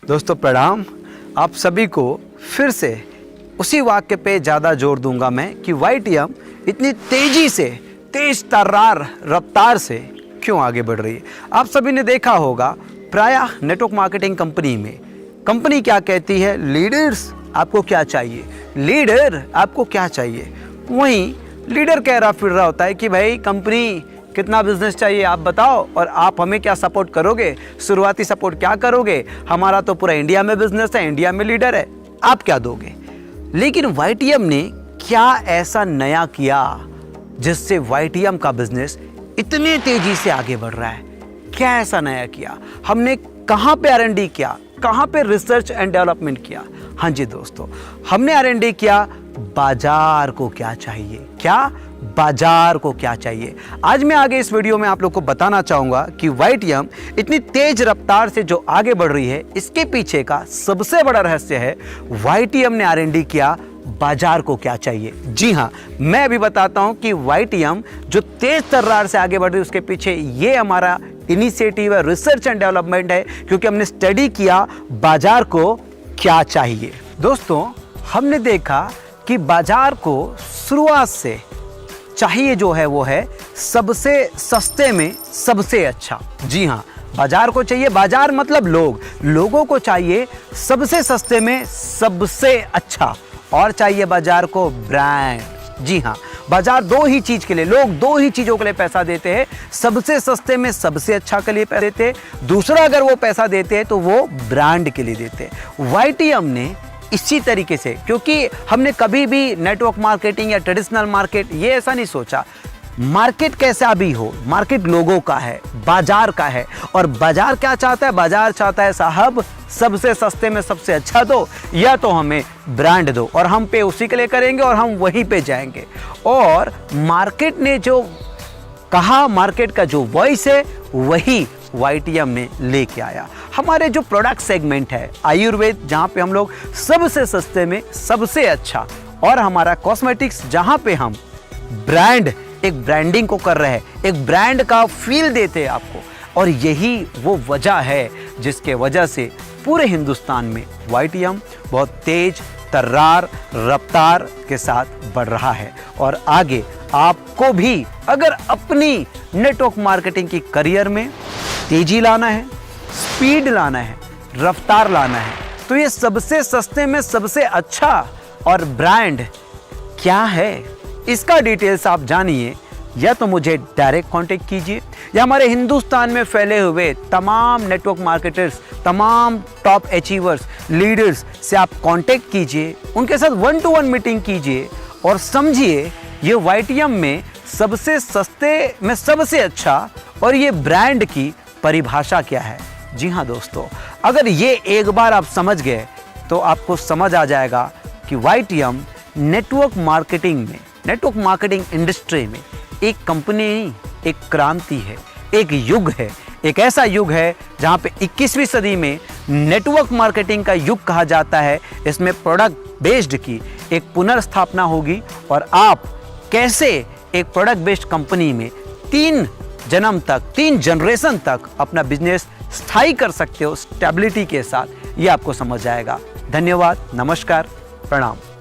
दोस्तों प्रणाम। आप सभी को फिर से उसी वाक्य पे ज़्यादा जोर दूंगा मैं कि YTM इतनी तेज़ी से, तेज तर्रार रफ्तार से क्यों आगे बढ़ रही है। आप सभी ने देखा होगा प्रायः नेटवर्क मार्केटिंग कंपनी में कंपनी क्या कहती है, लीडर्स आपको क्या चाहिए, लीडर आपको क्या चाहिए। वहीं लीडर कह रहा फिर रहा होता है कि भाई कंपनी कितना बिजनेस चाहिए आप बताओ और आप हमें क्या सपोर्ट करोगे, शुरुआती सपोर्ट क्या करोगे, हमारा तो पूरा इंडिया में बिजनेस है, इंडिया में लीडर है, आप क्या दोगे। लेकिन YTM ने क्या ऐसा नया किया जिससे YTM का बिजनेस इतनी तेजी से आगे बढ़ रहा है। क्या ऐसा नया किया, हमने कहाँ पे R&D किया, कहाँ पे रिसर्च एंड डेवलपमेंट किया। हाँ जी दोस्तों, हमने R&D किया बाजार को क्या चाहिए, क्या बाजार को क्या चाहिए। आज मैं आगे इस वीडियो में आप लोग को बताना चाहूंगा कि YTM इतनी तेज रफ्तार से जो आगे बढ़ रही है, इसके पीछे का सबसे बड़ा रहस्य है YTM ने R&D किया बाजार को क्या चाहिए। जी हाँ, मैं अभी बताता हूं कि YTM जो तेज तर्रार से आगे बढ़ रही है उसके पीछे ये हमारा इनिशिएटिव है, रिसर्च एंड डेवलपमेंट है, क्योंकि हमने स्टडी किया बाजार को क्या चाहिए। दोस्तों हमने देखा कि बाजार को शुरुआत से चाहिए जो है वो है सबसे सस्ते में सबसे अच्छा। जी हाँ, बाजार को चाहिए, बाजार मतलब लोगों को चाहिए सबसे सस्ते में सबसे अच्छा, और चाहिए बाजार को ब्रांड। जी हाँ, बाजार दो ही चीज के लिए, लोग दो ही चीजों के लिए पैसा देते हैं, सबसे सस्ते में सबसे अच्छा के लिए पैसा देते हैं, दूसरा अगर वो पैसा देते हैं तो वो ब्रांड के लिए देते हैं। YTM ने इसी तरीके से, क्योंकि हमने कभी भी नेटवर्क मार्केटिंग या ट्रेडिशनल मार्केट ये ऐसा नहीं सोचा, मार्केट कैसा भी हो, मार्केट लोगों का है, बाजार का है। और बाजार क्या चाहता है, बाजार चाहता है साहब सबसे सस्ते में सबसे अच्छा दो या तो हमें ब्रांड दो, और हम पे उसी के लिए करेंगे और हम वहीं पे जाएंगे। और मार्केट ने जो कहा, मार्केट का जो वॉइस है वही YTM ने लेके आया। हमारे जो प्रोडक्ट सेगमेंट है आयुर्वेद, जहाँ पे हम लोग सबसे सस्ते में सबसे अच्छा, और हमारा कॉस्मेटिक्स जहाँ पे हम ब्रांड, एक ब्रांडिंग को कर रहे हैं, एक ब्रांड का फील देते हैं आपको। और यही वो वजह है जिसके वजह से पूरे हिंदुस्तान में YTM बहुत तेज तर्रार रफ्तार के साथ बढ़ रहा है। और आगे आपको भी अगर अपनी नेटवर्क मार्केटिंग की करियर में तेजी लाना है, स्पीड लाना है, रफ्तार लाना है, तो ये सबसे सस्ते में सबसे अच्छा और ब्रांड क्या है, इसका डिटेल्स आप जानिए। या तो मुझे डायरेक्ट कांटेक्ट कीजिए, या हमारे हिंदुस्तान में फैले हुए तमाम नेटवर्क मार्केटर्स, तमाम टॉप अचीवर्स, लीडर्स से आप कांटेक्ट कीजिए, उनके साथ 1-to-1 मीटिंग कीजिए और समझिए ये YTM में सबसे सस्ते में सबसे अच्छा और ये ब्रांड की परिभाषा क्या है। जी हाँ दोस्तों, अगर ये एक बार आप समझ गए तो आपको समझ आ जाएगा कि YTM नेटवर्क मार्केटिंग में, नेटवर्क मार्केटिंग इंडस्ट्री में एक कंपनी नहीं, एक क्रांति है, एक युग है, एक ऐसा युग है जहाँ पे 21वीं सदी में नेटवर्क मार्केटिंग का युग कहा जाता है। इसमें प्रोडक्ट बेस्ड की एक पुनर्स्थापना होगी और आप कैसे एक प्रोडक्ट बेस्ड कंपनी में 3 जन्म तक, 3 जनरेशन तक अपना बिजनेस स्थायी कर सकते हो स्टेबिलिटी के साथ, ये आपको समझ आएगा। धन्यवाद, नमस्कार, प्रणाम।